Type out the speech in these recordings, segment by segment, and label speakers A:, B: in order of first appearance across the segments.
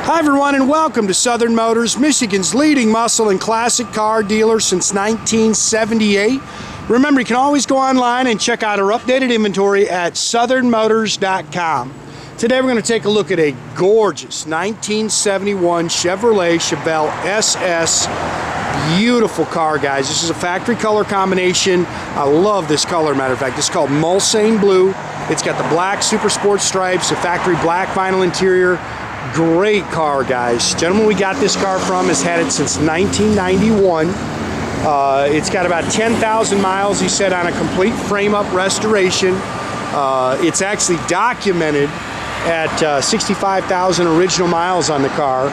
A: Hi everyone, and welcome to Southern Motors, Michigan's leading muscle and classic car dealer since 1978. Remember, you can always go online and check out our updated inventory at southernmotors.com. Today we're going to take a look at a gorgeous 1971 Chevrolet Chevelle SS. Beautiful car, guys. This is a factory color combination. I love this color, matter of fact. It's called Mulsanne blue. It's got the black super sport stripes, a factory black vinyl interior. Great car, guys. Gentleman we got this car from has had it since 1991. It's got about 10,000 miles, he said, on a complete frame-up restoration. It's actually documented at 65,000 original miles on the car,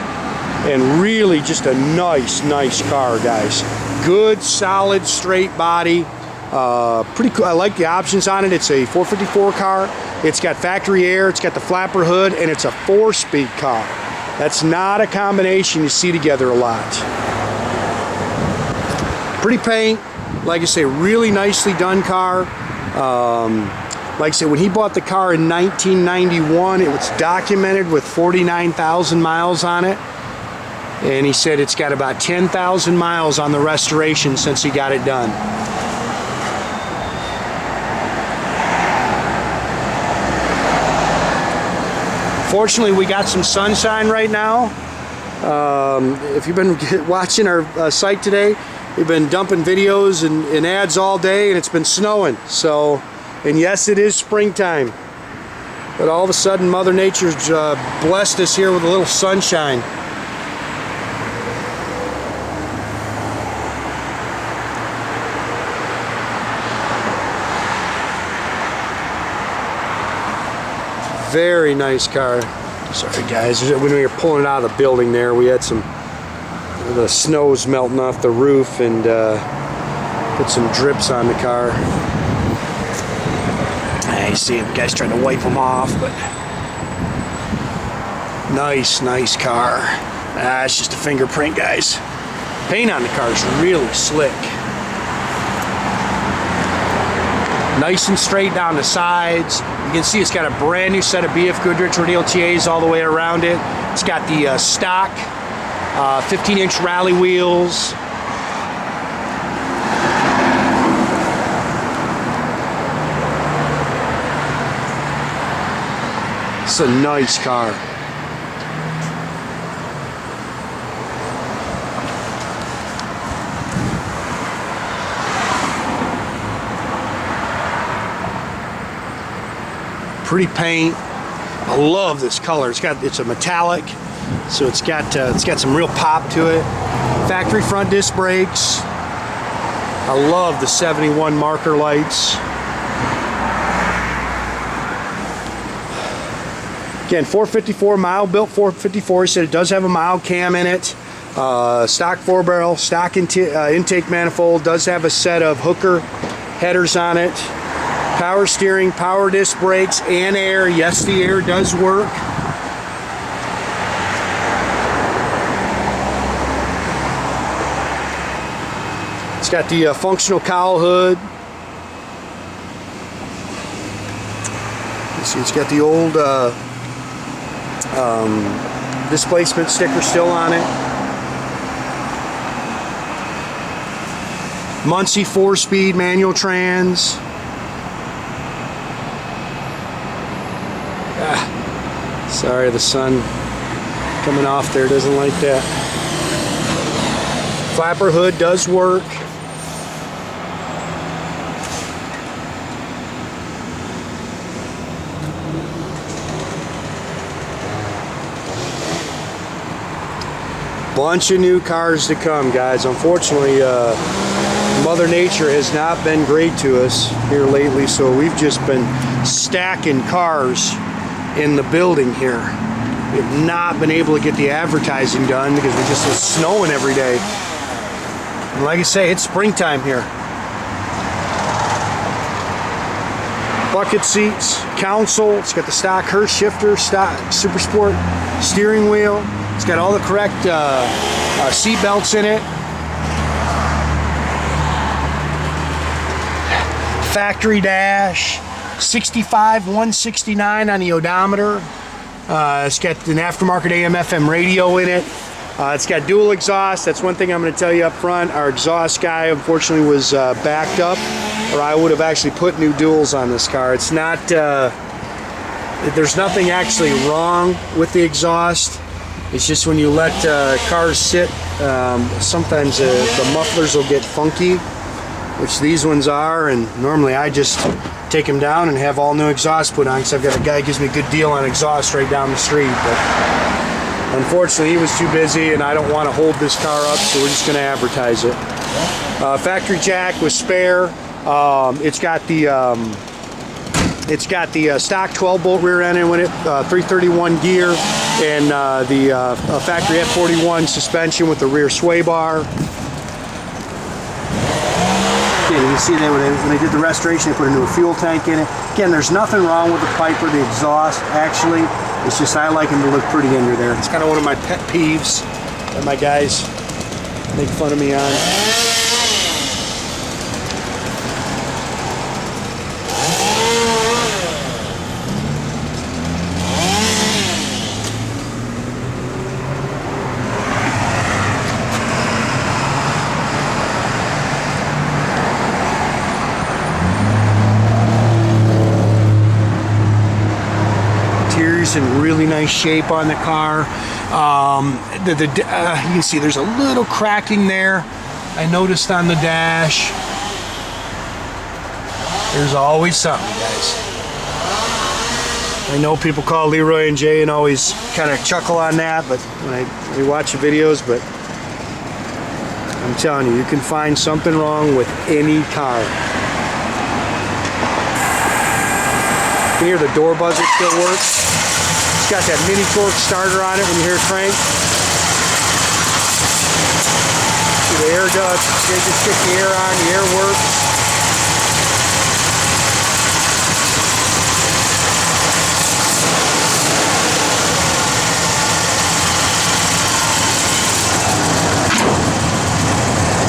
A: and really just a nice car, guys. Good, solid, straight body. Pretty cool. I like the options on it. It's a 454 car. It's got factory air, it's got the flapper hood, and it's a 4-speed car. That's not a combination you see together a lot. Pretty paint, like I say, really nicely done car. Like I said, when he bought the car in 1991, it was documented with 49,000 miles on it. And he said it's got about 10,000 miles on the restoration since he got it done. Fortunately, we got some sunshine right now. If you've been watching our site today, we've been dumping videos and ads all day, and it's been snowing. So, and yes, it is springtime. But all of a sudden, Mother Nature's blessed us here with a little sunshine. Very nice car. Sorry guys, when we were pulling it out of the building there, we had the snow's melting off the roof and put some drips on the car. You see him, guys trying to wipe them off, but nice car. It's just a fingerprint, guys. Paint on the car is really slick. Nice and straight down the sides. You can see it's got a brand new set of BF Goodrich Radial TAs all the way around it. It's got the stock 15-inch rally wheels. It's a nice car. Pretty paint. I love this color. It's a metallic, so it's got some real pop to it. Factory front disc brakes. I love the 71 marker lights. Again, 454, mild built 454. He said it does have a mild cam in it. Stock 4-barrel, stock intake manifold. Does have a set of hooker headers on it. Power steering, power disc brakes, and air. Yes, the air does work. It's got the functional cowl hood. You see, it's got the old displacement sticker still on it. Muncie 4-speed manual trans. Sorry, the sun coming off there doesn't like that. Flapper hood does work. Bunch of new cars to come, guys. Unfortunately, Mother Nature has not been great to us here lately, so we've just been stacking cars in the building here. We have not been able to get the advertising done because we just it's snowing every day. And like I say, it's springtime here. Bucket seats, console. It's got the stock Hurst shifter, stock Super Sport steering wheel. It's got all the correct seat belts in it. Factory dash. 65, 169 on the odometer. It's got an aftermarket AM/FM radio in it. It's got dual exhaust. That's one thing I'm going to tell you up front. Our exhaust guy unfortunately was backed up, or I would have actually put new duals on this car. It's not, there's nothing actually wrong with the exhaust. It's just when you let cars sit, sometimes the mufflers will get funky, which these ones are, and normally I just take them down and have all new exhaust put on because I've got a guy who gives me a good deal on exhaust right down the street. But unfortunately, he was too busy, and I don't want to hold this car up, so we're just going to advertise it. Factory jack with spare. It's got the stock 12-bolt rear end with it, 331 gear, and the factory F41 suspension with the rear sway bar. You can see that when they did the restoration, they put a new fuel tank in it. Again, there's nothing wrong with the pipe or the exhaust, actually. It's just I like them to look pretty under there. It's kind of one of my pet peeves that my guys make fun of me on. In really nice shape on the car. You can see there's a little cracking there I noticed on the dash. There's always something, guys. I know people call Leroy and Jay and always kind of chuckle on that, but when we watch the videos, but I'm telling you, you can find something wrong with any car. You can hear the door buzzer still works. It's got that mini torque starter on it when you hear it crank. See the air ducts, they just stick the air on, the air works.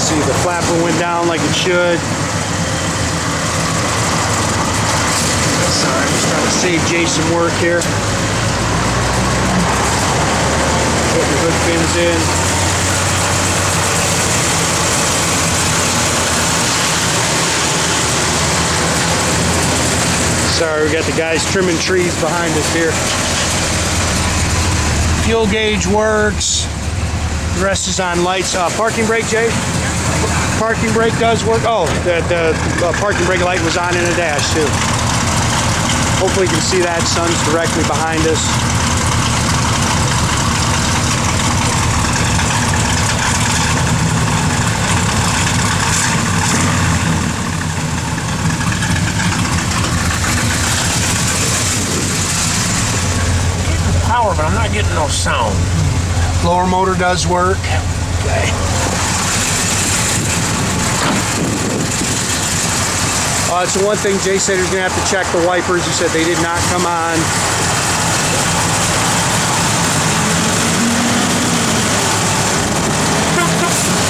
A: See, the flapper went down like it should. Sorry, I'm just trying to save Jay some work here. Put the hood pins in. Sorry, we got the guys trimming trees behind us here. Fuel gauge works. The rest is on lights. Parking brake, Jay? Parking brake does work. Oh, the parking brake light was on in the dash too. Hopefully you can see that. Sun's directly behind us.
B: Power, but I'm not getting no sound.
A: Blower motor does work. Okay. So one thing Jay said he was going to have to check the wipers. He said they did not come on.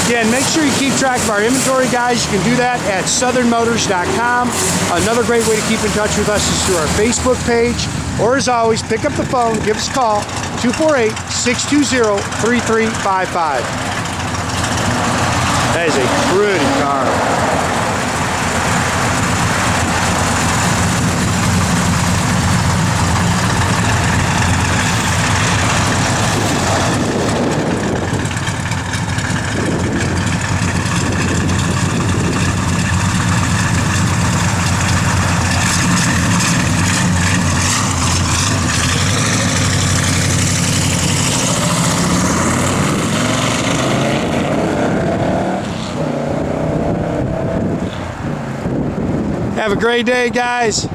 A: Again, make sure you keep track of our inventory, guys. You can do that at southernmotors.com. Another great way to keep in touch with us is through our Facebook page. Or as always, pick up the phone, give us a call, 248-620-3355. That is a pretty car. Have a great day, guys.